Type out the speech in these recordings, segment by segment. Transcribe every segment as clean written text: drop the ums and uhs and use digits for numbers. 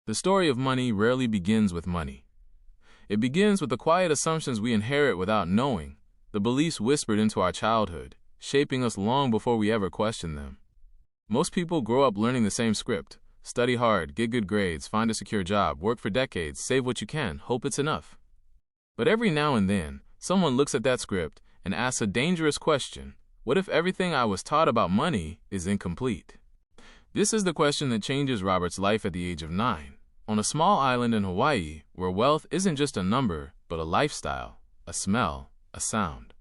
The story of money rarely begins with money. It begins with the quiet assumptions we inherit without knowing, the beliefs whispered into our childhood, shaping us long before we ever question them. Most people grow up learning the same script: study hard, get good grades, find a secure job, work for decades, save what you can, hope it's enough. But every now and then, someone looks at that script and asks a dangerous question: what if everything I was taught about money is incomplete? This is the question that changes Robert's life at the age of 9, on a small island in Hawaii, where wealth isn't just a number, but a lifestyle, a smell, a sound.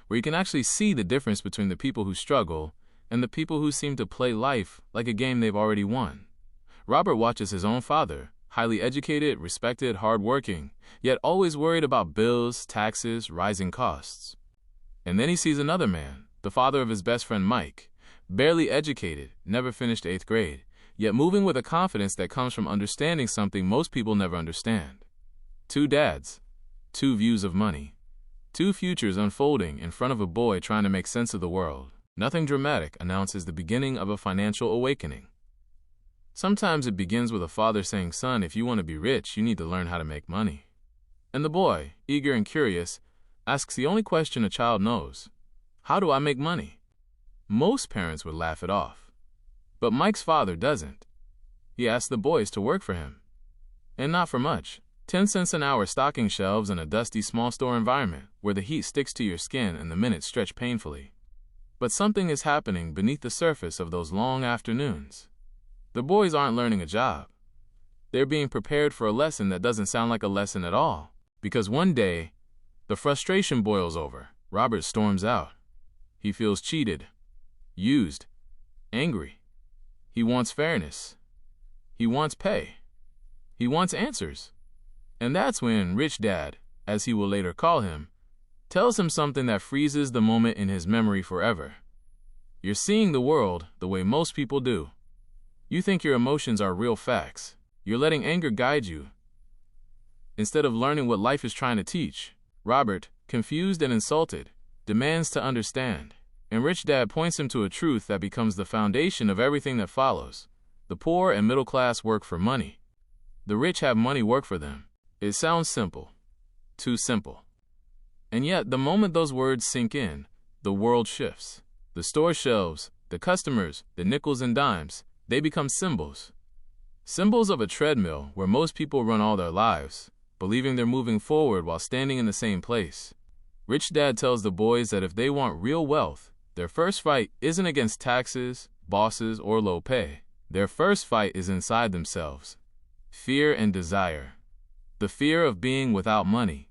Where you can actually see the difference between the people who struggle and the people who seem to play life like a game they've already won. Robert watches his own father, highly educated, respected, hardworking, yet always worried about bills, taxes, rising costs. And then he sees another man, the father of his best friend Mike, barely educated, never finished 8th grade, yet moving with a confidence that comes from understanding something most people never understand. Two dads, two views of money, two futures unfolding in front of a boy trying to make sense of the world. Nothing dramatic announces the beginning of a financial awakening. Sometimes it begins with a father saying, "Son, if you want to be rich, you need to learn how to make money." And the boy, eager and curious, asks the only question a child knows: how do I make money? Most parents would laugh it off. But Mike's father doesn't. He asks the boys to work for him. And not for much. 10 cents an hour stocking shelves in a dusty small store environment where the heat sticks to your skin and the minutes stretch painfully. But something is happening beneath the surface of those long afternoons. The boys aren't learning a job. They're being prepared for a lesson that doesn't sound like a lesson at all. Because one day, the frustration boils over. Robert storms out. He feels cheated, used, angry. He wants fairness. He wants pay. He wants answers. And that's when Rich Dad, as he will later call him, tells him something that freezes the moment in his memory forever. You're seeing the world the way most people do. You think your emotions are real facts. You're letting anger guide you, instead of learning what life is trying to teach. Robert, confused and insulted, demands to understand. And Rich Dad points him to a truth that becomes the foundation of everything that follows. The poor and middle class work for money. The rich have money work for them. It sounds simple. Too simple. And yet, the moment those words sink in, the world shifts. The store shelves, the customers, the nickels and dimes, they become symbols. Symbols of a treadmill where most people run all their lives, believing they're moving forward while standing in the same place. Rich Dad tells the boys that if they want real wealth, their first fight isn't against taxes, bosses, or low pay. Their first fight is inside themselves. Fear and desire. The fear of being without money.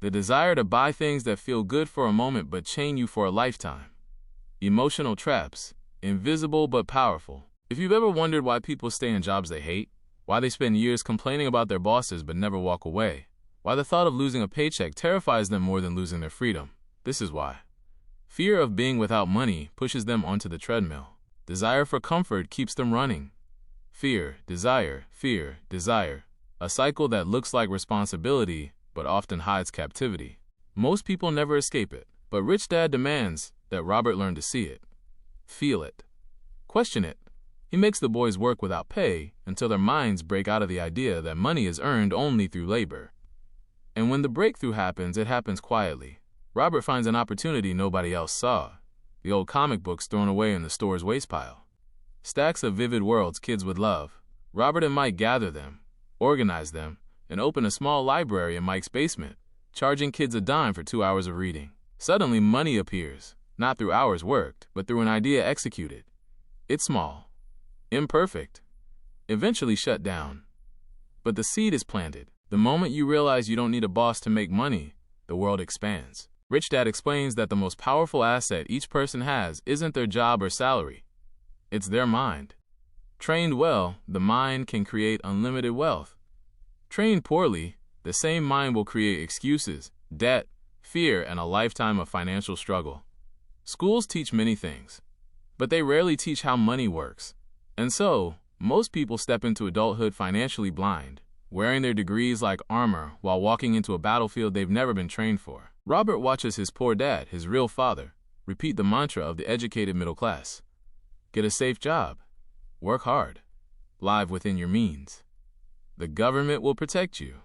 The desire to buy things that feel good for a moment but chain you for a lifetime. Emotional traps, invisible but powerful. If you've ever wondered why people stay in jobs they hate, why they spend years complaining about their bosses but never walk away, why the thought of losing a paycheck terrifies them more than losing their freedom, this is why. Fear of being without money pushes them onto the treadmill. Desire for comfort keeps them running. Fear, desire, a cycle that looks like responsibility but often hides captivity. Most people never escape it, but Rich Dad demands that Robert learn to see it, feel it, question it. He makes the boys work without pay until their minds break out of the idea that money is earned only through labor. And when the breakthrough happens, it happens quietly. Robert finds an opportunity nobody else saw. The old comic books thrown away in the store's waste pile. Stacks of vivid worlds kids would love. Robert and Mike gather them, organize them, and open a small library in Mike's basement, charging kids a dime for 2 hours of reading. Suddenly, money appears, not through hours worked, but through an idea executed. It's small, imperfect, eventually shut down. But the seed is planted. The moment you realize you don't need a boss to make money, the world expands. Rich Dad explains that the most powerful asset each person has isn't their job or salary. It's their mind. Trained well, the mind can create unlimited wealth. Trained poorly, the same mind will create excuses, debt, fear, and a lifetime of financial struggle. Schools teach many things, but they rarely teach how money works. And so, most people step into adulthood financially blind, wearing their degrees like armor while walking into a battlefield they've never been trained for. Robert watches his poor dad, his real father, repeat the mantra of the educated middle class. Get a safe job. Work hard. Live within your means. The government will protect you.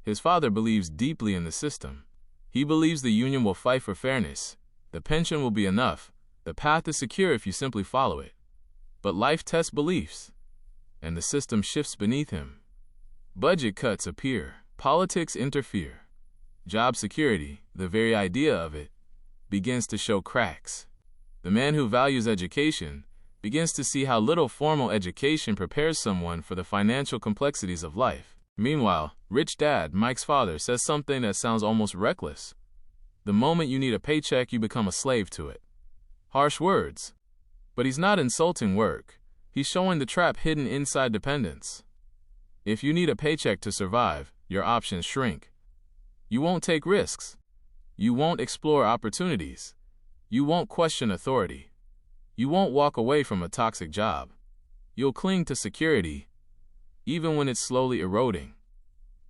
His father believes deeply in the system. He believes the union will fight for fairness. The pension will be enough. The path is secure if you simply follow it. But life tests beliefs, and the system shifts beneath him. Budget cuts appear. Politics interfere. Job security, the very idea of it, begins to show cracks. The man who values education begins to see how little formal education prepares someone for the financial complexities of life. Meanwhile, Rich Dad, Mike's father, says something that sounds almost reckless. The moment you need a paycheck, you become a slave to it. Harsh words. But he's not insulting work. He's showing the trap hidden inside dependence. If you need a paycheck to survive, your options shrink. You won't take risks. You won't explore opportunities. You won't question authority. You won't walk away from a toxic job. You'll cling to security, even when it's slowly eroding.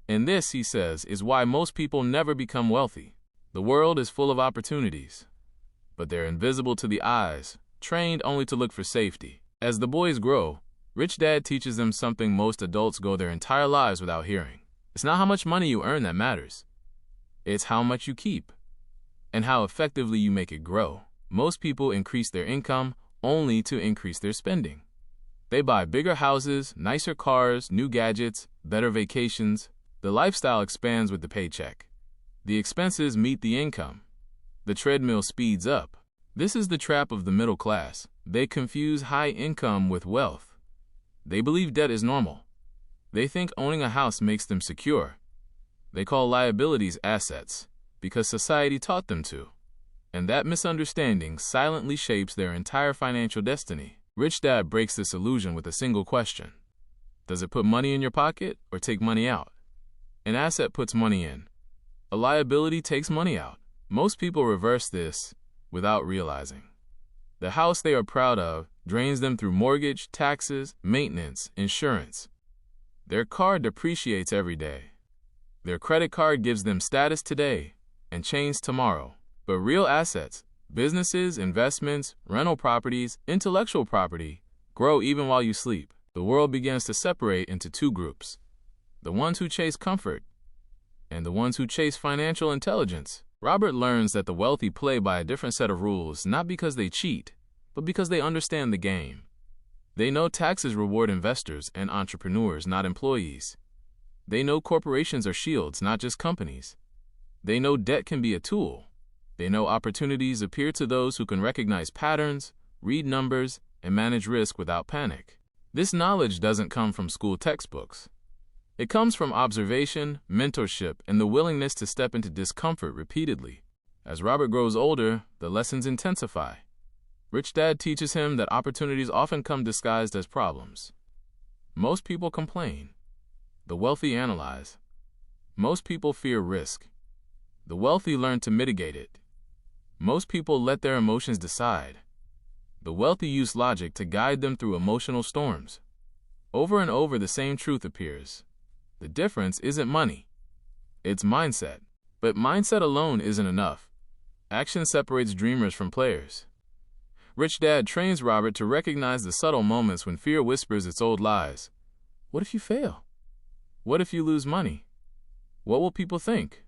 And this, he says, is why most people never become wealthy. The world is full of opportunities, but they're invisible to the eyes, trained only to look for safety. As the boys grow, Rich Dad teaches them something most adults go their entire lives without hearing. It's not how much money you earn that matters. It's how much you keep, and how effectively you make it grow. Most people increase their income only to increase their spending. They buy bigger houses, nicer cars, new gadgets, better vacations. The lifestyle expands with the paycheck. The expenses meet the income. The treadmill speeds up. This is the trap of the middle class. They confuse high income with wealth. They believe debt is normal. They think owning a house makes them secure. They call liabilities assets because society taught them to. And that misunderstanding silently shapes their entire financial destiny. Rich Dad breaks this illusion with a single question. Does it put money in your pocket or take money out? An asset puts money in. A liability takes money out. Most people reverse this without realizing. The house they are proud of drains them through mortgage, taxes, maintenance, insurance. Their car depreciates every day. Their credit card gives them status today and change tomorrow. But real assets, businesses, investments, rental properties, intellectual property, grow even while you sleep. The world begins to separate into two groups: the ones who chase comfort and the ones who chase financial intelligence. Robert learns that the wealthy play by a different set of rules, not because they cheat, but because they understand the game. They know taxes reward investors and entrepreneurs, not employees. They know corporations are shields, not just companies. They know debt can be a tool. They know opportunities appear to those who can recognize patterns, read numbers, and manage risk without panic. This knowledge doesn't come from school textbooks. It comes from observation, mentorship, and the willingness to step into discomfort repeatedly. As Robert grows older, the lessons intensify. Rich Dad teaches him that opportunities often come disguised as problems. Most people complain. The wealthy analyze. Most people fear risk. The wealthy learn to mitigate it. Most people let their emotions decide. The wealthy use logic to guide them through emotional storms. Over and over, the same truth appears. The difference isn't money. It's mindset. But mindset alone isn't enough. Action separates dreamers from players. Rich Dad trains Robert to recognize the subtle moments when fear whispers its old lies. What if you fail? What if you lose money? What will people think?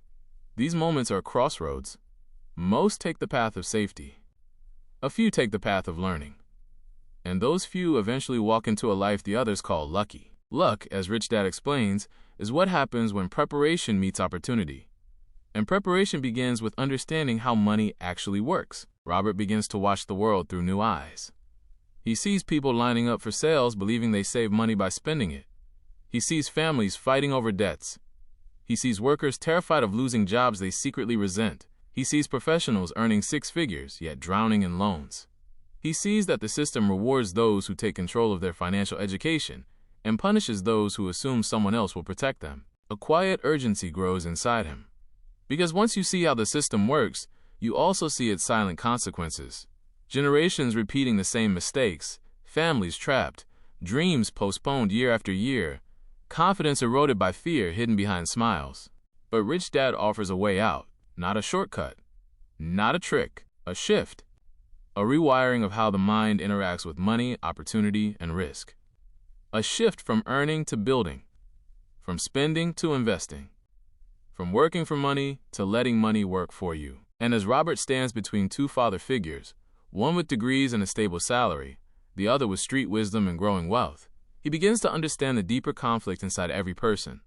These moments are crossroads. Most take the path of safety. A few take the path of learning. And those few eventually walk into a life the others call lucky. Luck, as Rich Dad explains, is what happens when preparation meets opportunity. And preparation begins with understanding how money actually works. Robert begins to watch the world through new eyes. He sees people lining up for sales believing they save money by spending it. He sees families fighting over debts. He sees workers terrified of losing jobs they secretly resent. He sees professionals earning six figures, yet drowning in loans. He sees that the system rewards those who take control of their financial education and punishes those who assume someone else will protect them. A quiet urgency grows inside him. Because once you see how the system works, you also see its silent consequences. Generations repeating the same mistakes, families trapped, dreams postponed year after year, confidence eroded by fear hidden behind smiles. But Rich Dad offers a way out, not a shortcut, not a trick, a shift, a rewiring of how the mind interacts with money, opportunity, and risk. A shift from earning to building, from spending to investing, from working for money to letting money work for you. And as Robert stands between two father figures, one with degrees and a stable salary, the other with street wisdom and growing wealth, he begins to understand the deeper conflict inside every person.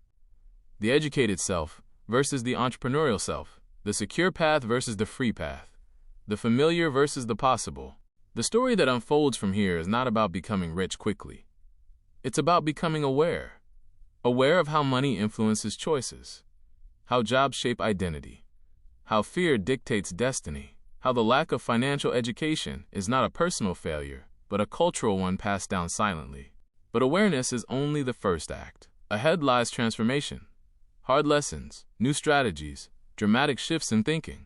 The educated self versus the entrepreneurial self, the secure path versus the free path, the familiar versus the possible. The story that unfolds from here is not about becoming rich quickly. It's about becoming aware of how money influences choices, how jobs shape identity, how fear dictates destiny, how the lack of financial education is not a personal failure, but a cultural one passed down silently. But awareness is only the first act. Ahead lies transformation, hard lessons, new strategies, dramatic shifts in thinking.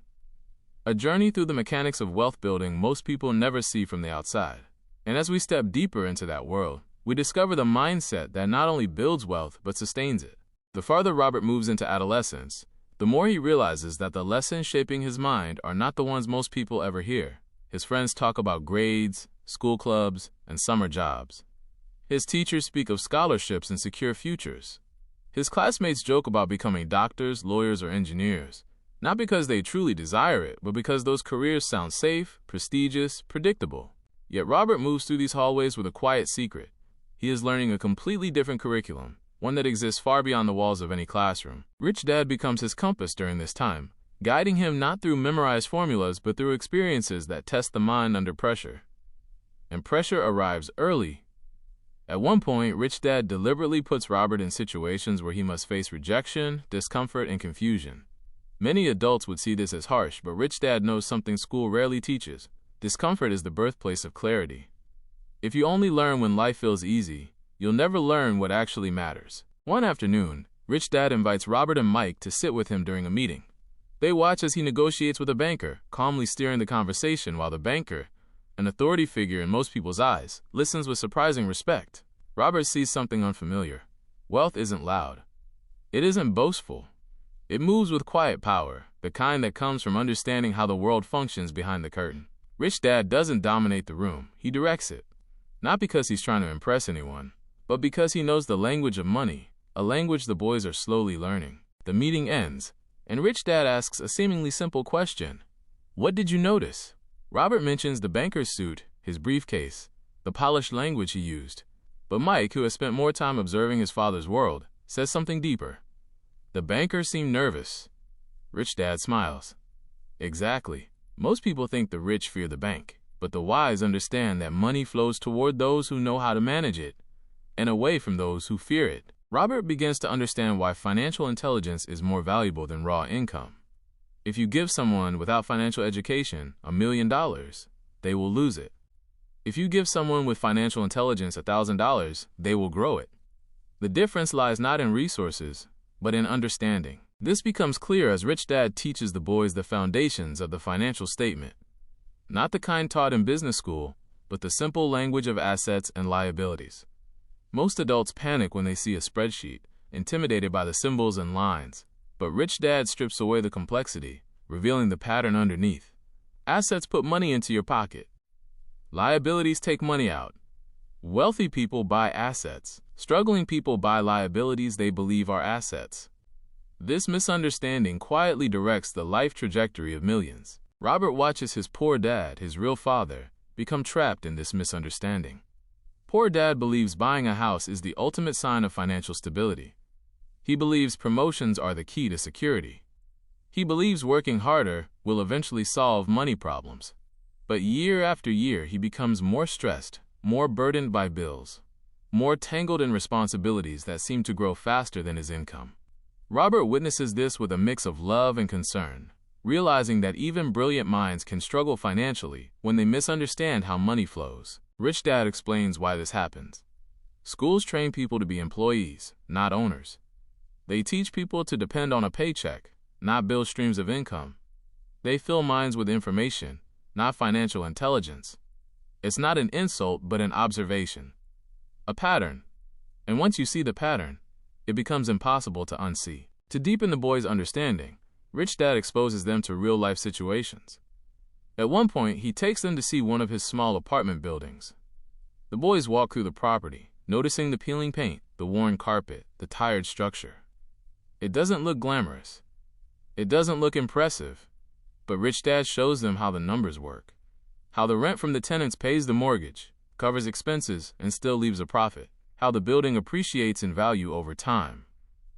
A journey through the mechanics of wealth building most people never see from the outside. And as we step deeper into that world, we discover the mindset that not only builds wealth but sustains it. The farther Robert moves into adolescence, the more he realizes that the lessons shaping his mind are not the ones most people ever hear. His friends talk about grades, school clubs, and summer jobs. His teachers speak of scholarships and secure futures. His classmates joke about becoming doctors, lawyers, or engineers, not because they truly desire it, but because those careers sound safe, prestigious, predictable. Yet Robert moves through these hallways with a quiet secret. He is learning a completely different curriculum, one that exists far beyond the walls of any classroom. Rich Dad becomes his compass during this time, guiding him not through memorized formulas, but through experiences that test the mind under pressure. And pressure arrives early. At one point, Rich Dad deliberately puts Robert in situations where he must face rejection, discomfort, and confusion. Many adults would see this as harsh, but Rich Dad knows something school rarely teaches. Discomfort is the birthplace of clarity. If you only learn when life feels easy, you'll never learn what actually matters. One afternoon, Rich Dad invites Robert and Mike to sit with him during a meeting. They watch as he negotiates with a banker, calmly steering the conversation while the banker, an authority figure in most people's eyes, listens with surprising respect. Robert sees something unfamiliar. Wealth isn't loud. It isn't boastful. It moves with quiet power, the kind that comes from understanding how the world functions behind the curtain. Rich Dad doesn't dominate the room, he directs it. Not because he's trying to impress anyone, but because he knows the language of money, a language the boys are slowly learning. The meeting ends, and Rich Dad asks a seemingly simple question. What did you notice? Robert mentions the banker's suit, his briefcase, the polished language he used. But Mike, who has spent more time observing his father's world, says something deeper. The banker seemed nervous. Rich Dad smiles. Exactly. Most people think the rich fear the bank, but the wise understand that money flows toward those who know how to manage it, and away from those who fear it. Robert begins to understand why financial intelligence is more valuable than raw income. If you give someone without financial education $1 million, they will lose it. If you give someone with financial intelligence $1,000, they will grow it. The difference lies not in resources, but in understanding. This becomes clear as Rich Dad teaches the boys the foundations of the financial statement. Not the kind taught in business school, but the simple language of assets and liabilities. Most adults panic when they see a spreadsheet, intimidated by the symbols and lines. But Rich Dad strips away the complexity, revealing the pattern underneath. Assets put money into your pocket. Liabilities take money out. Wealthy people buy assets. Struggling people buy liabilities they believe are assets. This misunderstanding quietly directs the life trajectory of millions. Robert watches his poor dad, his real father, become trapped in this misunderstanding. Poor Dad believes buying a house is the ultimate sign of financial stability. He believes promotions are the key to security. He believes working harder will eventually solve money problems. But year after year, he becomes more stressed, more burdened by bills, more tangled in responsibilities that seem to grow faster than his income. Robert witnesses this with a mix of love and concern, realizing that even brilliant minds can struggle financially when they misunderstand how money flows. Rich Dad explains why this happens. Schools train people to be employees, not owners. They teach people to depend on a paycheck, not build streams of income. They fill minds with information, not financial intelligence. It's not an insult, but an observation. A pattern. And once you see the pattern, it becomes impossible to unsee. To deepen the boys' understanding, Rich Dad exposes them to real-life situations. At one point, he takes them to see one of his small apartment buildings. The boys walk through the property, noticing the peeling paint, the worn carpet, the tired structure. It doesn't look glamorous. It doesn't look impressive. But Rich Dad shows them how the numbers work. How the rent from the tenants pays the mortgage, covers expenses, and still leaves a profit. How the building appreciates in value over time.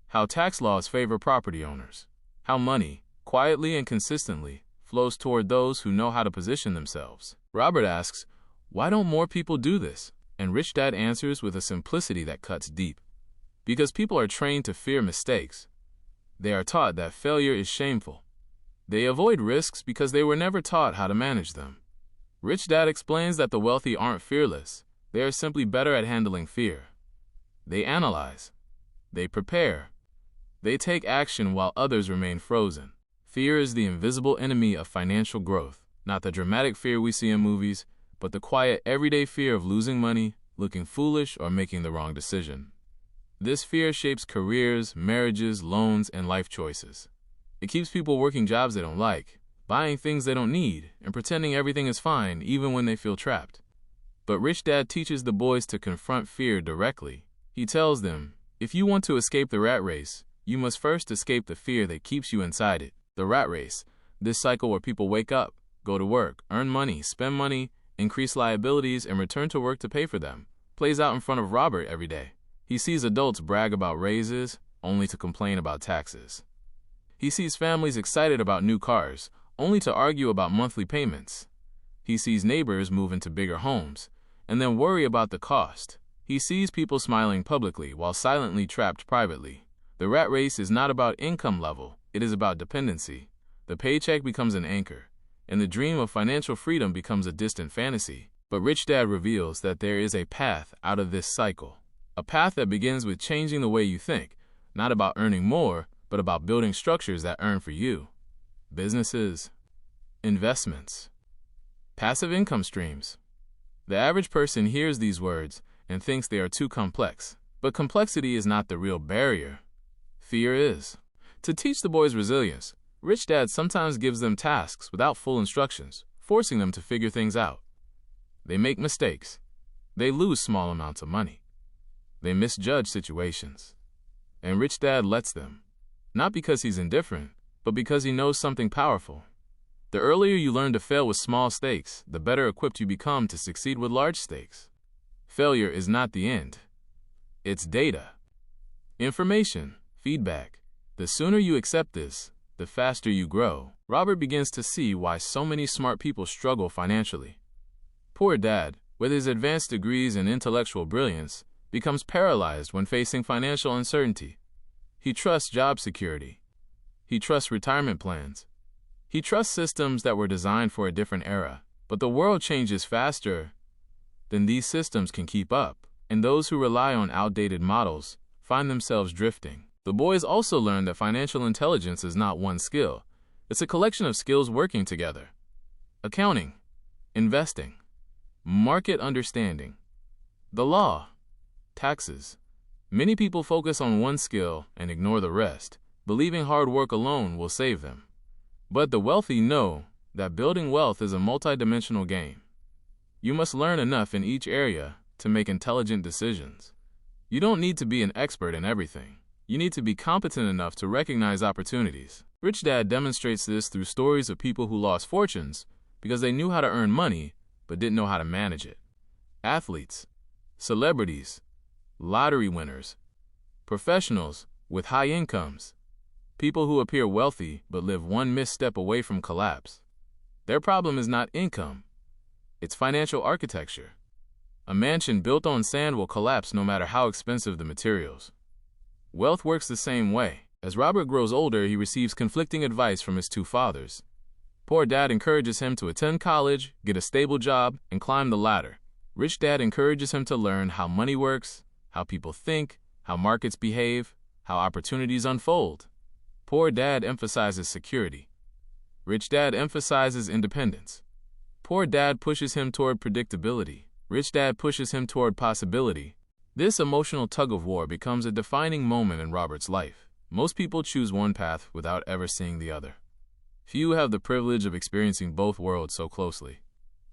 How tax laws favor property owners. How money, quietly and consistently, flows toward those who know how to position themselves. Robert asks, why don't more people do this? And Rich Dad answers with a simplicity that cuts deep. Because people are trained to fear mistakes. They are taught that failure is shameful. They avoid risks because they were never taught how to manage them. Rich Dad explains that the wealthy aren't fearless. They are simply better at handling fear. They analyze. They prepare. They take action while others remain frozen. Fear is the invisible enemy of financial growth, not the dramatic fear we see in movies, but the quiet, everyday fear of losing money, looking foolish, or making the wrong decision. This fear shapes careers, marriages, loans, and life choices. It keeps people working jobs they don't like, buying things they don't need, and pretending everything is fine even when they feel trapped. But Rich Dad teaches the boys to confront fear directly. He tells them, if you want to escape the rat race, you must first escape the fear that keeps you inside it. The rat race, this cycle where people wake up, go to work, earn money, spend money, increase liabilities, and return to work to pay for them, plays out in front of Robert every day. He sees adults brag about raises, only to complain about taxes. He sees families excited about new cars, only to argue about monthly payments. He sees neighbors move into bigger homes, and then worry about the cost. He sees people smiling publicly while silently trapped privately. The rat race is not about income level, it is about dependency. The paycheck becomes an anchor, and the dream of financial freedom becomes a distant fantasy. But Rich Dad reveals that there is a path out of this cycle. A path that begins with changing the way you think, not about earning more, but about building structures that earn for you. Businesses, investments, passive income streams. The average person hears these words and thinks they are too complex. But complexity is not the real barrier. Fear is. To teach the boys resilience, Rich Dad sometimes gives them tasks without full instructions, forcing them to figure things out. They make mistakes. They lose small amounts of money. They misjudge situations. And Rich Dad lets them. Not because he's indifferent, but because he knows something powerful. The earlier you learn to fail with small stakes, the better equipped you become to succeed with large stakes. Failure is not the end. It's data. Information, feedback. The sooner you accept this, the faster you grow. Robert begins to see why so many smart people struggle financially. Poor Dad, with his advanced degrees and intellectual brilliance, becomes paralyzed when facing financial uncertainty. He trusts job security. He trusts retirement plans. He trusts systems that were designed for a different era. But the world changes faster than these systems can keep up, and those who rely on outdated models find themselves drifting. The boys also learn that financial intelligence is not one skill. It's a collection of skills working together. Accounting, investing, market understanding, the law, taxes. Many people focus on one skill and ignore the rest, believing hard work alone will save them. But the wealthy know that building wealth is a multidimensional game. You must learn enough in each area to make intelligent decisions. You don't need to be an expert in everything. You need to be competent enough to recognize opportunities. Rich Dad demonstrates this through stories of people who lost fortunes because they knew how to earn money but didn't know how to manage it. Athletes, celebrities, lottery winners, professionals with high incomes, people who appear wealthy but live one misstep away from collapse. Their problem is not income, it's financial architecture. A mansion built on sand will collapse no matter how expensive the materials. Wealth works the same way. As Robert grows older, he receives conflicting advice from his two fathers. Poor Dad encourages him to attend college, get a stable job, and climb the ladder. Rich Dad encourages him to learn how money works, how people think, how markets behave, how opportunities unfold. Poor Dad emphasizes security. Rich Dad emphasizes independence. Poor Dad pushes him toward predictability. Rich Dad pushes him toward possibility. This emotional tug-of-war becomes a defining moment in Robert's life. Most people choose one path without ever seeing the other. Few have the privilege of experiencing both worlds so closely.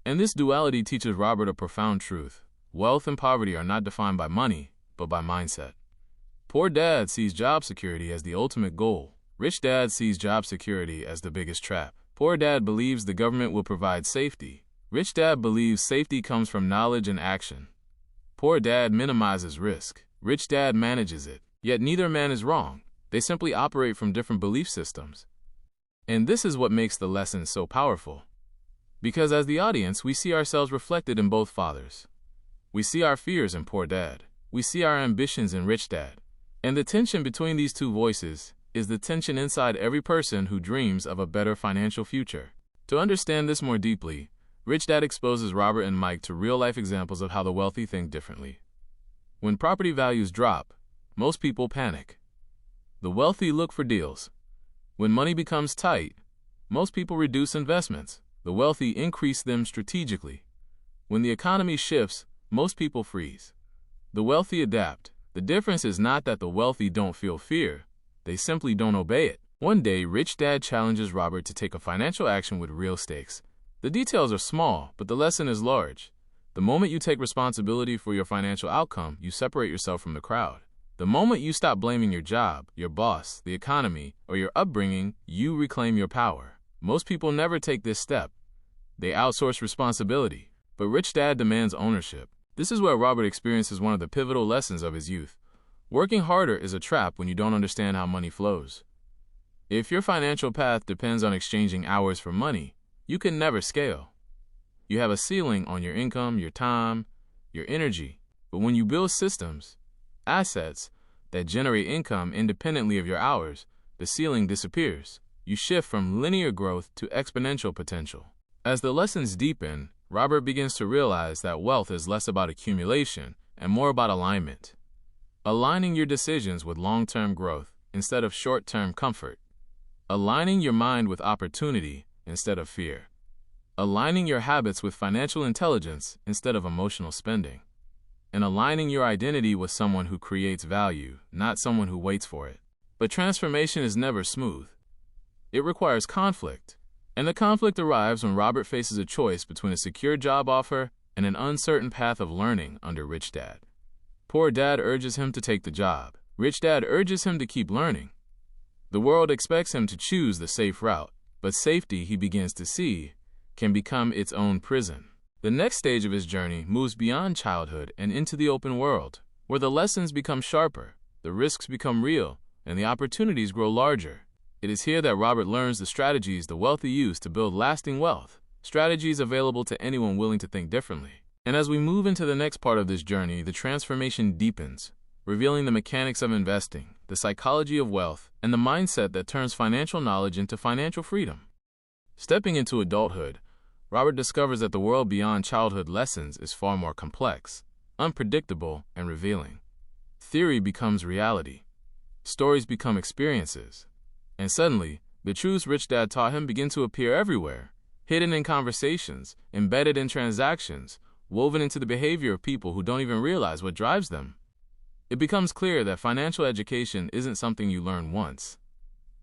And this duality teaches Robert a profound truth. Wealth and poverty are not defined by money, but by mindset. Poor Dad sees job security as the ultimate goal. Rich Dad sees job security as the biggest trap. Poor Dad believes the government will provide safety. Rich Dad believes safety comes from knowledge and action. Poor Dad minimizes risk. Rich Dad manages it. Yet neither man is wrong. They simply operate from different belief systems. And this is what makes the lesson so powerful. Because as the audience, we see ourselves reflected in both fathers. We see our fears in Poor Dad. We see our ambitions in Rich Dad. And the tension between these two voices is the tension inside every person who dreams of a better financial future. To understand this more deeply, Rich Dad exposes Robert and Mike to real-life examples of how the wealthy think differently. When property values drop, most people panic. The wealthy look for deals. When money becomes tight, most people reduce investments. The wealthy increase them strategically. When the economy shifts, most people freeze. The wealthy adapt. The difference is not that the wealthy don't feel fear. They simply don't obey it. One day, Rich Dad challenges Robert to take a financial action with real stakes. The details are small, but the lesson is large. The moment you take responsibility for your financial outcome, you separate yourself from the crowd. The moment you stop blaming your job, your boss, the economy, or your upbringing, you reclaim your power. Most people never take this step. They outsource responsibility. But Rich Dad demands ownership. This is where Robert experiences one of the pivotal lessons of his youth. Working harder is a trap when you don't understand how money flows. If your financial path depends on exchanging hours for money, you can never scale. You have a ceiling on your income, your time, your energy. But when you build systems, assets that generate income independently of your hours, the ceiling disappears. You shift from linear growth to exponential potential. As the lessons deepen, Robert begins to realize that wealth is less about accumulation and more about alignment. Aligning your decisions with long-term growth instead of short-term comfort. Aligning your mind with opportunity instead of fear. Aligning your habits with financial intelligence instead of emotional spending. And aligning your identity with someone who creates value, not someone who waits for it. But transformation is never smooth. It requires conflict. And the conflict arrives when Robert faces a choice between a secure job offer and an uncertain path of learning under Rich Dad. Poor Dad urges him to take the job. Rich Dad urges him to keep learning. The world expects him to choose the safe route, but safety, he begins to see, can become its own prison. The next stage of his journey moves beyond childhood and into the open world, where the lessons become sharper, the risks become real, and the opportunities grow larger. It is here that Robert learns the strategies the wealthy use to build lasting wealth, strategies available to anyone willing to think differently. And as we move into the next part of this journey, the transformation deepens, revealing the mechanics of investing, the psychology of wealth, and the mindset that turns financial knowledge into financial freedom. Stepping into adulthood, Robert discovers that the world beyond childhood lessons is far more complex, unpredictable, and revealing. Theory becomes reality. Stories become experiences. And suddenly, the truths Rich Dad taught him begin to appear everywhere, hidden in conversations, embedded in transactions, woven into the behavior of people who don't even realize what drives them. It becomes clear that financial education isn't something you learn once.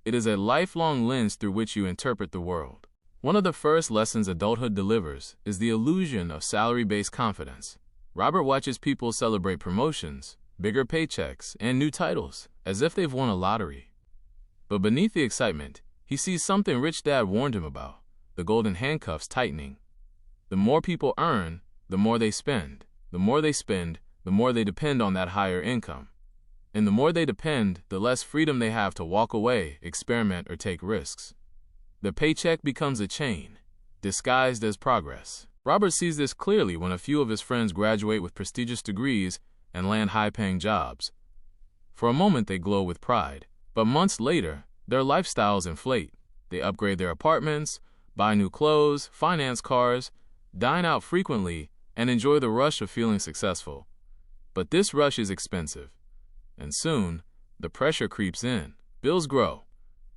It is a lifelong lens through which you interpret the world. One of the first lessons adulthood delivers is the illusion of salary-based confidence. Robert watches people celebrate promotions, bigger paychecks, and new titles, as if they've won a lottery. But beneath the excitement, he sees something Rich Dad warned him about, the golden handcuffs tightening. The more people earn, the more they spend. The more they spend, the more they depend on that higher income. And the more they depend, the less freedom they have to walk away, experiment, or take risks. The paycheck becomes a chain, disguised as progress. Robert sees this clearly when a few of his friends graduate with prestigious degrees and land high-paying jobs. For a moment, they glow with pride. But months later, their lifestyles inflate. They upgrade their apartments, buy new clothes, finance cars, dine out frequently, and enjoy the rush of feeling successful. But this rush is expensive. And soon, the pressure creeps in. Bills grow,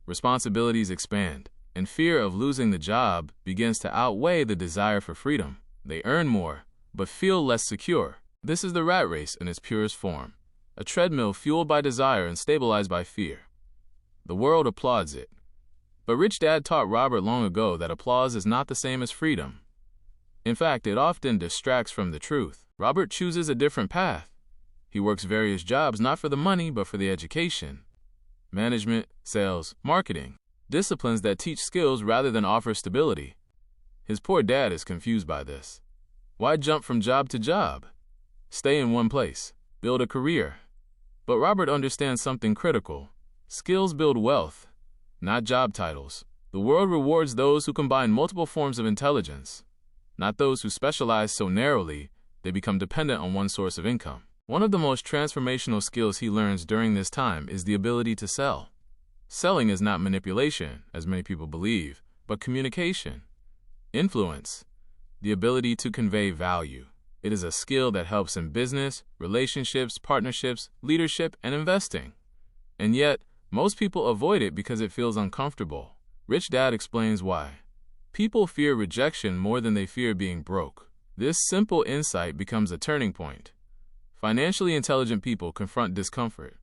responsibilities expand, and fear of losing the job begins to outweigh the desire for freedom. They earn more, but feel less secure. This is the rat race in its purest form, a treadmill fueled by desire and stabilized by fear. The world applauds it. But Rich Dad taught Robert long ago that applause is not the same as freedom. In fact, it often distracts from the truth. Robert chooses a different path. He works various jobs not for the money but for the education. Management, sales, marketing. Disciplines that teach skills rather than offer stability. His poor dad is confused by this. Why jump from job to job? Stay in one place. Build a career. But Robert understands something critical. Skills build wealth, not job titles. The world rewards those who combine multiple forms of intelligence, not those who specialize so narrowly they become dependent on one source of income. One of the most transformational skills he learns during this time is the ability to sell. Selling is not manipulation, as many people believe, but communication, influence, the ability to convey value. It is a skill that helps in business, relationships, partnerships, leadership, and investing. And yet, most people avoid it because it feels uncomfortable. Rich Dad explains why. People fear rejection more than they fear being broke. This simple insight becomes a turning point. Financially intelligent people confront discomfort.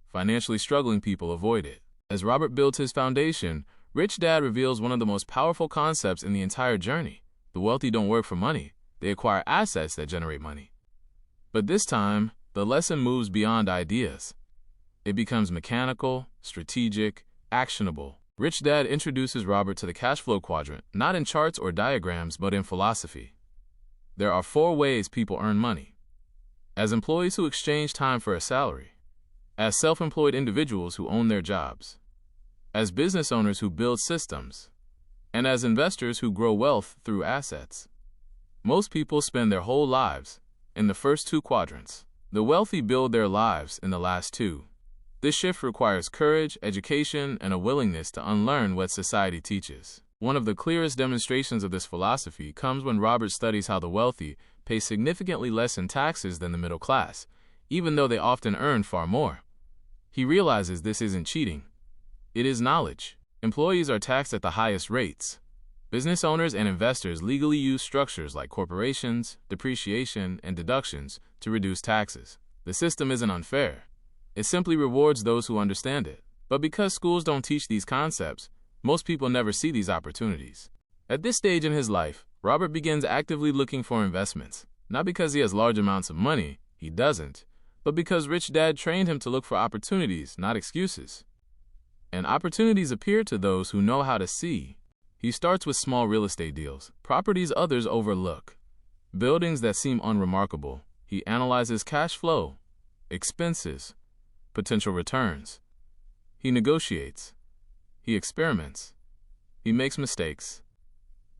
Financially struggling people avoid it. As Robert builds his foundation, Rich Dad reveals one of the most powerful concepts in the entire journey. The wealthy don't work for money. They acquire assets that generate money. But this time, the lesson moves beyond ideas. It becomes mechanical, strategic, actionable. Rich Dad introduces Robert to the cash flow quadrant, not in charts or diagrams, but in philosophy. There are 4 ways people earn money. As employees who exchange time for a salary. As self-employed individuals who own their jobs. As business owners who build systems. And as investors who grow wealth through assets. Most people spend their whole lives in the first 2 quadrants. The wealthy build their lives in the last 2. This shift requires courage, education, and a willingness to unlearn what society teaches. One of the clearest demonstrations of this philosophy comes when Robert studies how the wealthy pay significantly less in taxes than the middle class, even though they often earn far more. He realizes this isn't cheating. It is knowledge. Employees are taxed at the highest rates. Business owners and investors legally use structures like corporations, depreciation, and deductions to reduce taxes. The system isn't unfair. It simply rewards those who understand it. But because schools don't teach these concepts, most people never see these opportunities. At this stage in his life, Robert begins actively looking for investments. Not because he has large amounts of money, he doesn't, but because Rich Dad trained him to look for opportunities, not excuses. And opportunities appear to those who know how to see. He starts with small real estate deals, properties others overlook, buildings that seem unremarkable. He analyzes cash flow, expenses, potential returns. He negotiates. He experiments. He makes mistakes.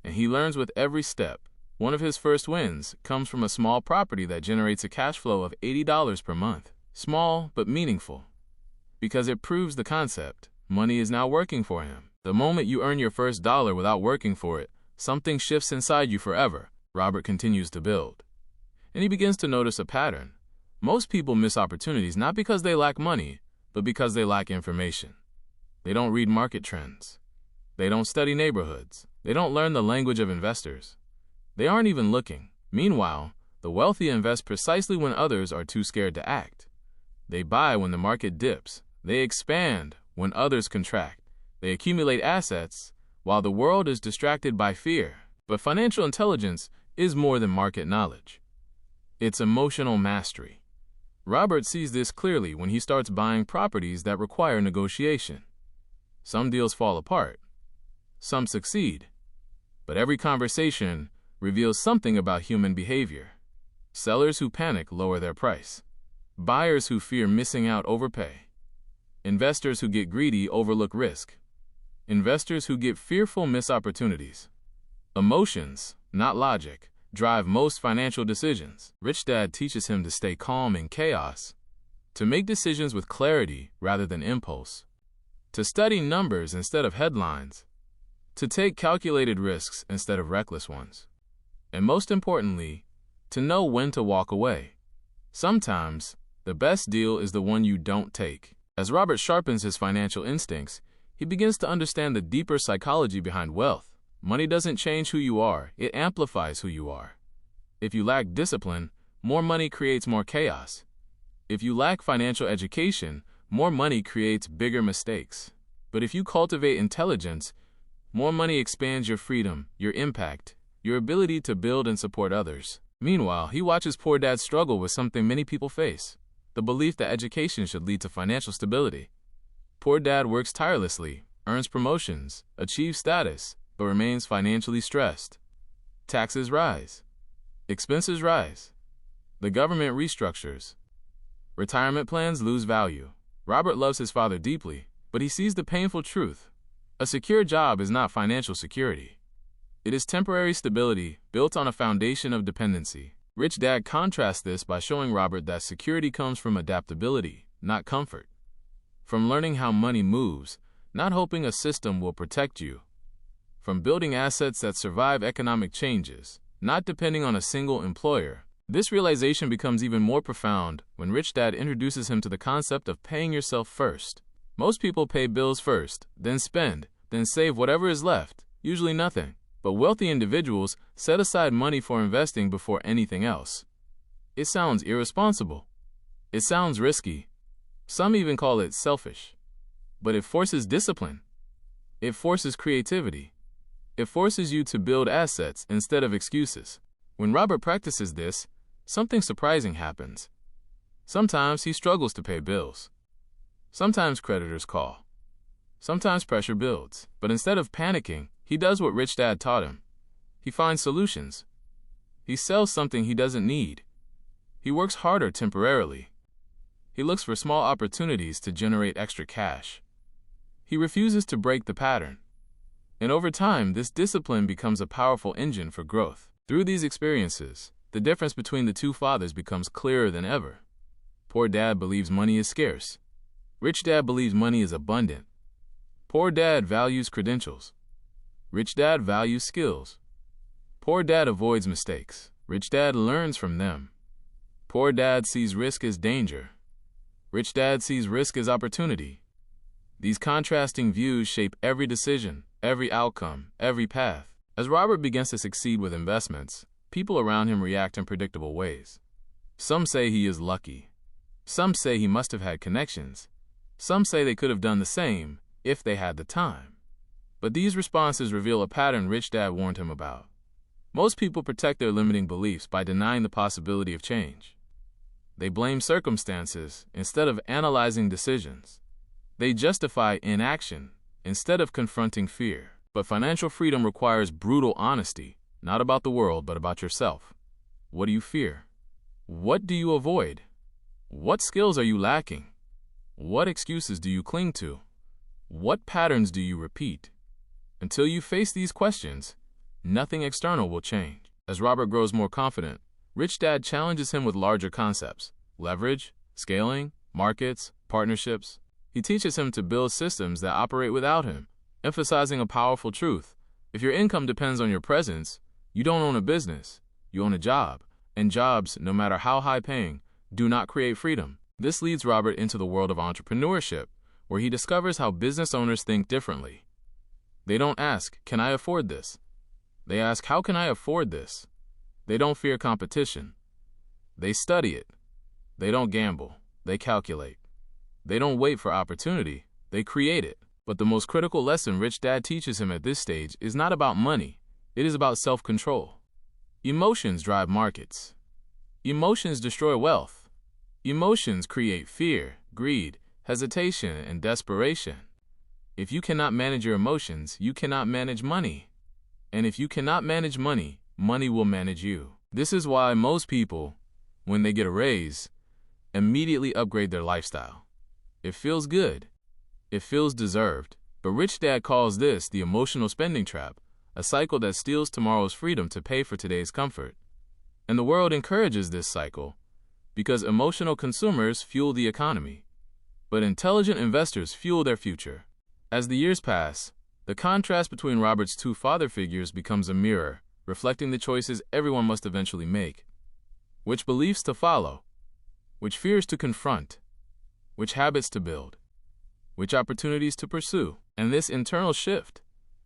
And he learns with every step. One of his first wins comes from a small property that generates a cash flow of $80 per month. Small, but meaningful. Because it proves the concept. Money is now working for him. The moment you earn your first dollar without working for it, something shifts inside you forever. Robert continues to build. And he begins to notice a pattern. Most people miss opportunities not because they lack money, but because they lack information. They don't read market trends. They don't study neighborhoods. They don't learn the language of investors. They aren't even looking. Meanwhile, the wealthy invest precisely when others are too scared to act. They buy when the market dips. They expand when others contract. They accumulate assets while the world is distracted by fear. But financial intelligence is more than market knowledge. It's emotional mastery. Robert sees this clearly when he starts buying properties that require negotiation. Some deals fall apart. Some succeed. But every conversation reveals something about human behavior. Sellers who panic lower their price. Buyers who fear missing out overpay. Investors who get greedy overlook risk. Investors who get fearful miss opportunities. Emotions, not logic, drive most financial decisions. Rich Dad teaches him to stay calm in chaos, to make decisions with clarity rather than impulse, to study numbers instead of headlines, to take calculated risks instead of reckless ones, and most importantly, to know when to walk away. Sometimes, the best deal is the one you don't take. As Robert sharpens his financial instincts, he begins to understand the deeper psychology behind wealth. Money doesn't change who you are, it amplifies who you are. If you lack discipline, more money creates more chaos. If you lack financial education, more money creates bigger mistakes. But if you cultivate intelligence, more money expands your freedom, your impact, your ability to build and support others. Meanwhile, he watches poor dad struggle with something many people face. the belief that education should lead to financial stability. Poor dad works tirelessly, earns promotions, achieves status, but remains financially stressed. Taxes rise. Expenses rise. The government restructures. Retirement plans lose value. Robert loves his father deeply, but he sees the painful truth. A secure job is not financial security. It is temporary stability built on a foundation of dependency. Rich Dad contrasts this by showing Robert that security comes from adaptability, not comfort. From learning how money moves, not hoping a system will protect you. From building assets that survive economic changes, not depending on a single employer. This realization becomes even more profound when Rich Dad introduces him to the concept of paying yourself first. Most people pay bills first, then spend, then save whatever is left, usually nothing. But wealthy individuals set aside money for investing before anything else. It sounds irresponsible. It sounds risky. Some even call it selfish. But it forces discipline. It forces creativity. It forces you to build assets instead of excuses. When Robert practices this, something surprising happens. Sometimes he struggles to pay bills. Sometimes creditors call. Sometimes pressure builds. But instead of panicking, he does what Rich Dad taught him. He finds solutions. He sells something he doesn't need. He works harder temporarily. He looks for small opportunities to generate extra cash. He refuses to break the pattern. And over time, this discipline becomes a powerful engine for growth. Through these experiences, the difference between the two fathers becomes clearer than ever. Poor dad believes money is scarce. Rich dad believes money is abundant. Poor dad values credentials. Rich dad values skills. Poor dad avoids mistakes. Rich dad learns from them. Poor dad sees risk as danger. Rich dad sees risk as opportunity. These contrasting views shape every decision, every outcome, every path. As Robert begins to succeed with investments, people around him react in predictable ways. Some say he is lucky. Some say he must have had connections. Some say they could have done the same if they had the time. But these responses reveal a pattern Rich Dad warned him about. Most people protect their limiting beliefs by denying the possibility of change. They blame circumstances instead of analyzing decisions. They justify inaction instead of confronting fear. But financial freedom requires brutal honesty, not about the world, but about yourself. What do you fear? What do you avoid? What skills are you lacking? What excuses do you cling to? What patterns do you repeat? Until you face these questions, nothing external will change. As Robert grows more confident, Rich Dad challenges him with larger concepts: leverage, scaling, markets, partnerships. He teaches him to build systems that operate without him, emphasizing a powerful truth. If your income depends on your presence, you don't own a business, you own a job. And jobs, no matter how high-paying, do not create freedom. This leads Robert into the world of entrepreneurship, where he discovers how business owners think differently. They don't ask, "Can I afford this?" They ask, "How can I afford this?" They don't fear competition. They study it. They don't gamble. They calculate. They don't wait for opportunity. They create it. But the most critical lesson Rich Dad teaches him at this stage is not about money. It is about self-control. Emotions drive markets. Emotions destroy wealth. Emotions create fear, greed, hesitation, and desperation. If you cannot manage your emotions, you cannot manage money. And if you cannot manage money, money will manage you. This is why most people, when they get a raise, immediately upgrade their lifestyle. It feels good. It feels deserved. But Rich Dad calls this the emotional spending trap, a cycle that steals tomorrow's freedom to pay for today's comfort. And the world encourages this cycle because emotional consumers fuel the economy. But intelligent investors fuel their future. As the years pass, the contrast between Robert's two father figures becomes a mirror, reflecting the choices everyone must eventually make. Which beliefs to follow, which fears to confront, which habits to build, which opportunities to pursue. And this internal shift,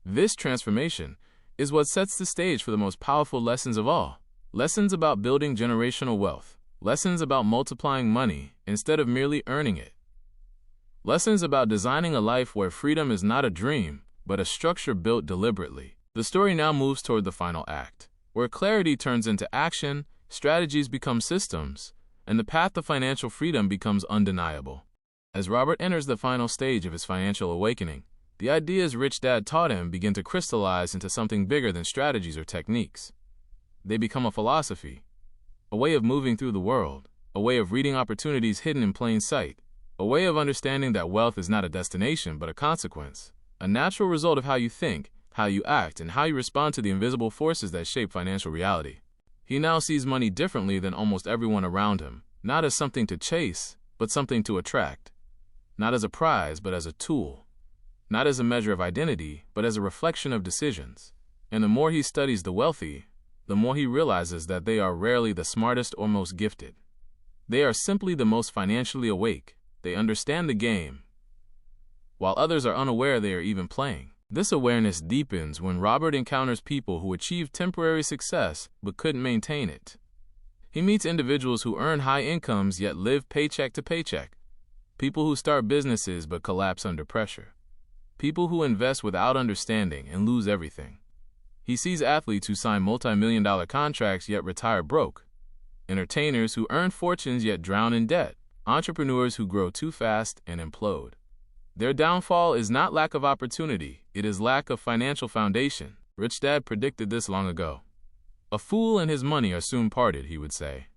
this transformation, is what sets the stage for the most powerful lessons of all. Lessons about building generational wealth. Lessons about multiplying money instead of merely earning it. Lessons about designing a life where freedom is not a dream, but a structure built deliberately. The story now moves toward the final act, where clarity turns into action, strategies become systems, and the path to financial freedom becomes undeniable. As Robert enters the final stage of his financial awakening, the ideas Rich Dad taught him begin to crystallize into something bigger than strategies or techniques. They become a philosophy, a way of moving through the world, a way of reading opportunities hidden in plain sight, a way of understanding that wealth is not a destination but a consequence, a natural result of how you think, how you act, and how you respond to the invisible forces that shape financial reality. He now sees money differently than almost everyone around him, not as something to chase, but something to attract. Not as a prize, but as a tool. Not as a measure of identity, but as a reflection of decisions. And the more he studies the wealthy, the more he realizes that they are rarely the smartest or most gifted. They are simply the most financially awake. They understand the game, while others are unaware they are even playing. This awareness deepens when Robert encounters people who achieved temporary success but couldn't maintain it. He meets individuals who earn high incomes yet live paycheck to paycheck. People who start businesses but collapse under pressure. People who invest without understanding and lose everything. He sees athletes who sign multi-million-dollar contracts yet retire broke. Entertainers who earn fortunes yet drown in debt. Entrepreneurs who grow too fast and implode. Their downfall is not lack of opportunity, it is lack of financial foundation. Rich Dad predicted this long ago. A fool and his money are soon parted, he would say.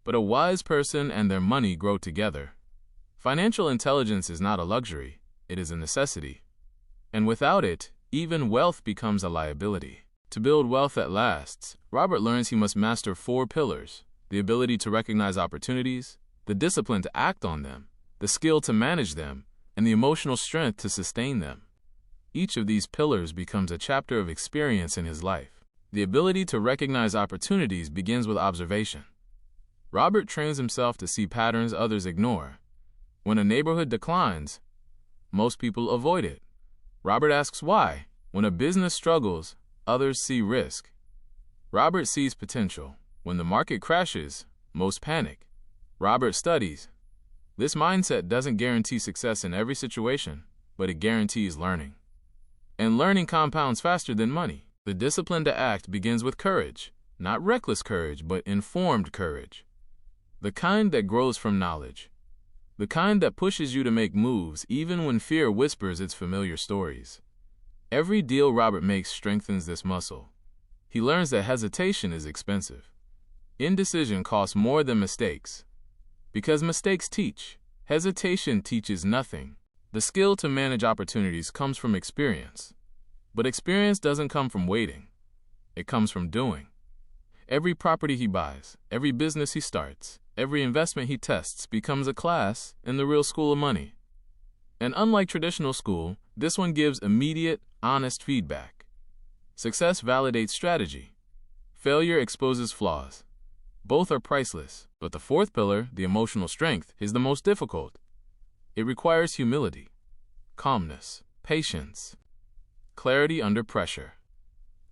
But a wise person and their money grow together. Financial intelligence is not a luxury, it is a necessity. And without it, even wealth becomes a liability. To build wealth that lasts, Robert learns he must master 4 pillars: the ability to recognize opportunities, the discipline to act on them, the skill to manage them, and the emotional strength to sustain them. Each of these pillars becomes a chapter of experience in his life. The ability to recognize opportunities begins with observation. Robert trains himself to see patterns others ignore. When a neighborhood declines, most people avoid it. Robert asks why. When a business struggles, others see risk. Robert sees potential. When the market crashes, most panic. Robert studies. This mindset doesn't guarantee success in every situation, but it guarantees learning. And learning compounds faster than money. The discipline to act begins with courage, not reckless courage, but informed courage. The kind that grows from knowledge. The kind that pushes you to make moves even when fear whispers its familiar stories. Every deal Robert makes strengthens this muscle. He learns that hesitation is expensive. Indecision costs more than mistakes. Because mistakes teach, hesitation teaches nothing. The skill to manage opportunities comes from experience. But experience doesn't come from waiting. It comes from doing. Every property he buys, every business he starts, every investment he tests becomes a class in the real school of money. And unlike traditional school, this one gives immediate, honest feedback. Success validates strategy. Failure exposes flaws. Both are priceless, but the 4th pillar, the emotional strength, is the most difficult. It requires humility, calmness, patience, clarity under pressure,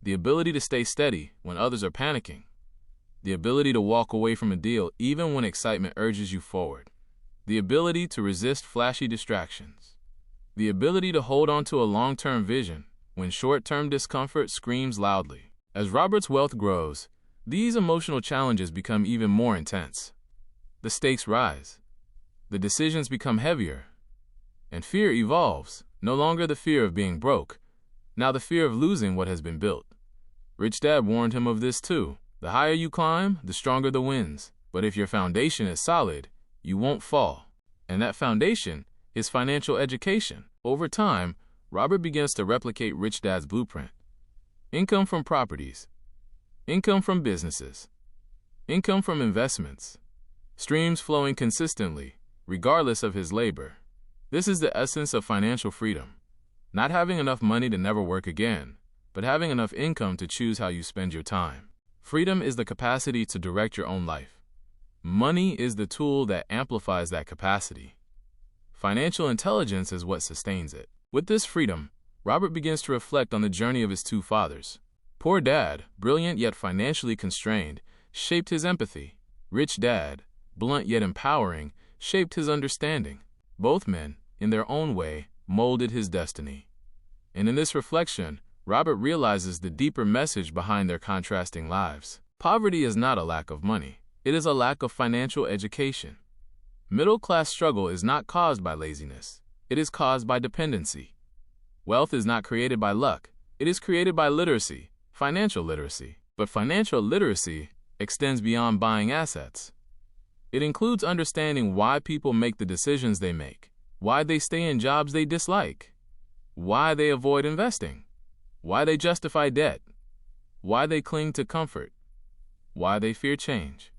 the ability to stay steady when others are panicking, the ability to walk away from a deal even when excitement urges you forward, the ability to resist flashy distractions, the ability to hold on to a long-term vision when short-term discomfort screams loudly. As Robert's wealth grows, these emotional challenges become even more intense. The stakes rise. The decisions become heavier. And fear evolves, no longer the fear of being broke, now the fear of losing what has been built. Rich Dad warned him of this too. The higher you climb, the stronger the winds. But if your foundation is solid, you won't fall. And that foundation is financial education. Over time, Robert begins to replicate Rich Dad's blueprint. Income from properties. Income from businesses. Income from investments. Streams flowing consistently, regardless of his labor. This is the essence of financial freedom. Not having enough money to never work again, but having enough income to choose how you spend your time. Freedom is the capacity to direct your own life. Money is the tool that amplifies that capacity. Financial intelligence is what sustains it. With this freedom, Robert begins to reflect on the journey of his 2 fathers. Poor Dad, brilliant yet financially constrained, shaped his empathy. Rich Dad, blunt yet empowering, shaped his understanding. Both men, in their own way, molded his destiny. And in this reflection, Robert realizes the deeper message behind their contrasting lives. Poverty is not a lack of money. It is a lack of financial education. Middle-class struggle is not caused by laziness. It is caused by dependency. Wealth is not created by luck. It is created by literacy, financial literacy. But financial literacy extends beyond buying assets. It includes understanding why people make the decisions they make, why they stay in jobs they dislike, why they avoid investing, why they justify debt, why they cling to comfort, why they fear change.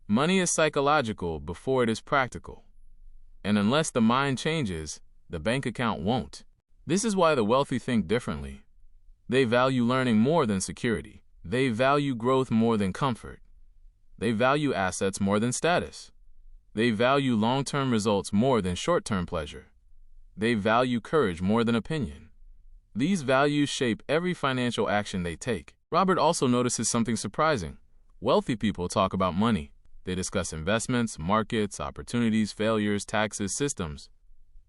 Money is psychological before it is practical. And unless the mind changes, the bank account won't. This is why the wealthy think differently. They value learning more than security. They value growth more than comfort. They value assets more than status. They value long-term results more than short-term pleasure. They value courage more than opinion. These values shape every financial action they take. Robert also notices something surprising. Wealthy people talk about money. They discuss investments, markets, opportunities, failures, taxes, systems.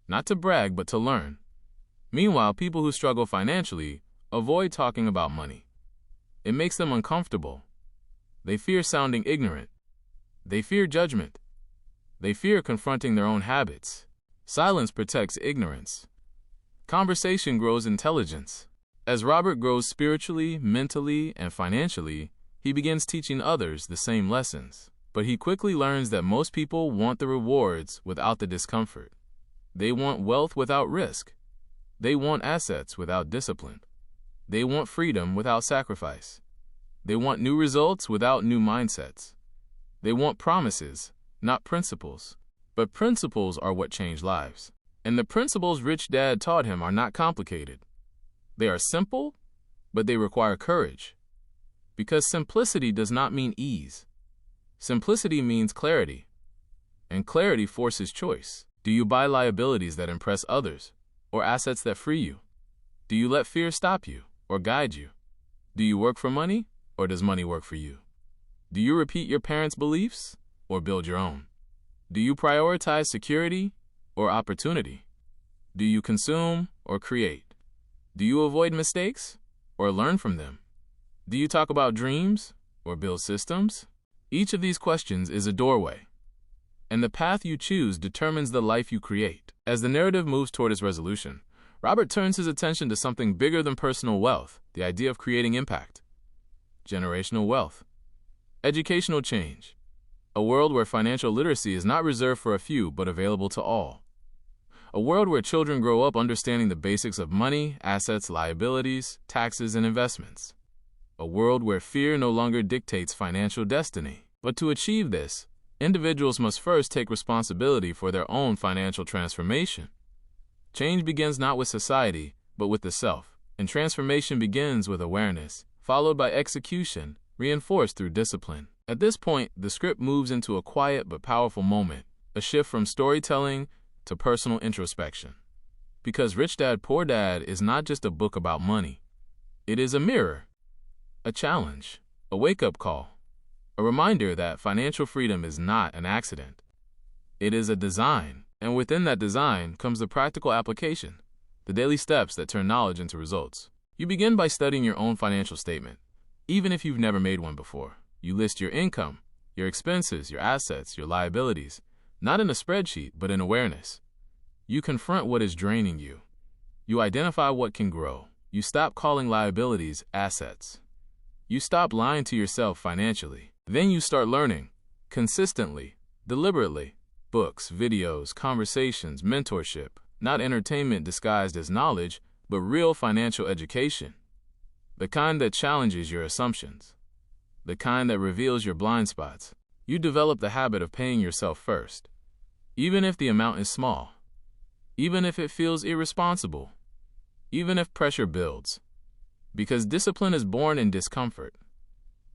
Not to brag, but to learn. Meanwhile, people who struggle financially avoid talking about money. It makes them uncomfortable. They fear sounding ignorant. They fear judgment. They fear confronting their own habits. Silence protects ignorance. Conversation grows intelligence. As Robert grows spiritually, mentally, and financially, he begins teaching others the same lessons. But he quickly learns that most people want the rewards without the discomfort. They want wealth without risk. They want assets without discipline. They want freedom without sacrifice. They want new results without new mindsets. They want promises, not principles. But principles are what change lives. And the principles Rich Dad taught him are not complicated. They are simple, but they require courage. Because simplicity does not mean ease. Simplicity means clarity. And clarity forces choice. Do you buy liabilities that impress others, or assets that free you? Do you let fear stop you, or guide you? Do you work for money, or does money work for you? Do you repeat your parents' beliefs, or build your own? Do you prioritize security, or opportunity? Do you consume, or create? Do you avoid mistakes, or learn from them? Do you talk about dreams, or build systems? Each of these questions is a doorway. And the path you choose determines the life you create. As the narrative moves toward its resolution, Robert turns his attention to something bigger than personal wealth, the idea of creating impact. Generational wealth. Educational change. A world where financial literacy is not reserved for a few, but available to all. A world where children grow up understanding the basics of money, assets, liabilities, taxes, and investments. A world where fear no longer dictates financial destiny. But to achieve this, individuals must first take responsibility for their own financial transformation. Change begins not with society, but with the self. And transformation begins with awareness, followed by execution, reinforced through discipline. At this point, the script moves into a quiet but powerful moment, a shift from storytelling to personal introspection. Because Rich Dad, Poor Dad is not just a book about money. It is a mirror, a challenge, a wake-up call, a reminder that financial freedom is not an accident. It is a design, and within that design comes the practical application, the daily steps that turn knowledge into results. You begin by studying your own financial statement, even if you've never made one before. You list your income, your expenses, your assets, your liabilities, not in a spreadsheet, but in awareness. You confront what is draining you. You identify what can grow. You stop calling liabilities assets. You stop lying to yourself financially. Then you start learning, consistently, deliberately. Books, videos, conversations, mentorship, not entertainment disguised as knowledge, but real financial education. The kind that challenges your assumptions. The kind that reveals your blind spots. You develop the habit of paying yourself first, even if the amount is small, even if it feels irresponsible, even if pressure builds. Because discipline is born in discomfort,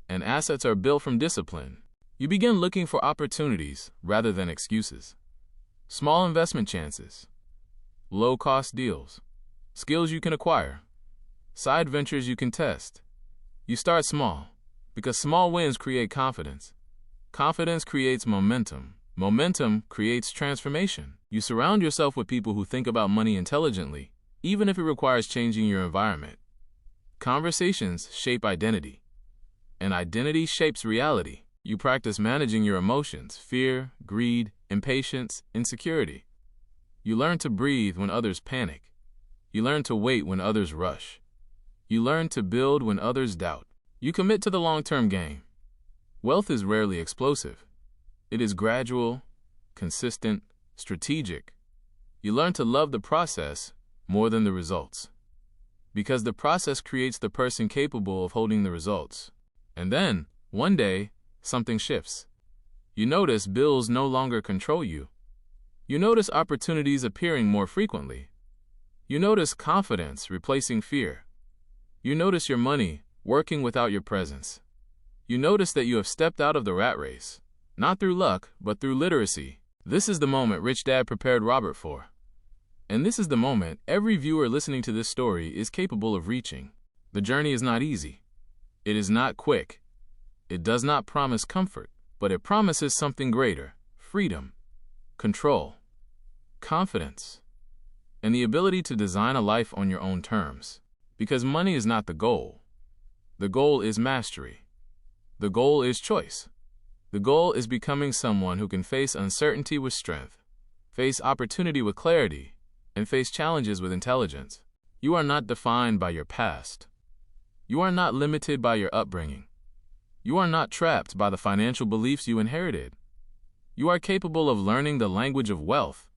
and assets are built from discipline. You begin looking for opportunities rather than excuses. Small investment chances, low-cost deals, skills you can acquire, side ventures you can test. You start small, because small wins create confidence. Confidence creates momentum. Momentum creates transformation. You surround yourself with people who think about money intelligently, even if it requires changing your environment. Conversations shape identity, and identity shapes reality. You practice managing your emotions, fear, greed, impatience, insecurity. You learn to breathe when others panic. You learn to wait when others rush. You learn to build when others doubt. You commit to the long-term game. Wealth is rarely explosive. It is gradual, consistent, strategic. You learn to love the process more than the results, because the process creates the person capable of holding the results. And then, one day, something shifts. You notice bills no longer control you. You notice opportunities appearing more frequently. You notice confidence replacing fear. You notice your money working without your presence. You notice that you have stepped out of the rat race, not through luck, but through literacy. This is the moment Rich Dad prepared Robert for. And this is the moment every viewer listening to this story is capable of reaching. The journey is not easy. It is not quick. It does not promise comfort, but it promises something greater: freedom, control, confidence, and the ability to design a life on your own terms. Because money is not the goal. The goal is mastery. The goal is choice. The goal is becoming someone who can face uncertainty with strength, face opportunity with clarity, and face challenges with intelligence. You are not defined by your past. You are not limited by your upbringing. You are not trapped by the financial beliefs you inherited. You are capable of learning the language of wealth.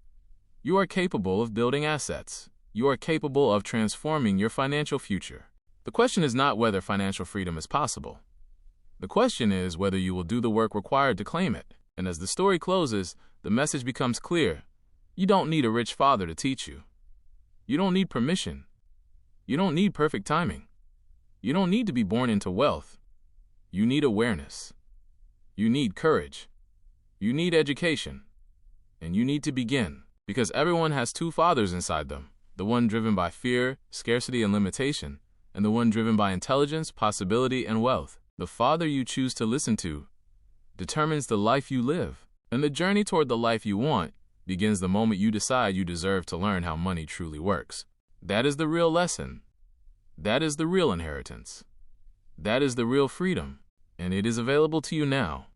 You are capable of building assets. You are capable of transforming your financial future. The question is not whether financial freedom is possible. The question is whether you will do the work required to claim it. And as the story closes, the message becomes clear. You don't need a rich father to teach you. You don't need permission. You don't need perfect timing. You don't need to be born into wealth. You need awareness. You need courage. You need education. And you need to begin, because everyone has two fathers inside them, the one driven by fear, scarcity, and limitation, and the one driven by intelligence, possibility, and wealth. The father you choose to listen to determines the life you live, and the journey toward the life you want begins the moment you decide you deserve to learn how money truly works. That is the real lesson. That is the real inheritance. That is the real freedom, and it is available to you now.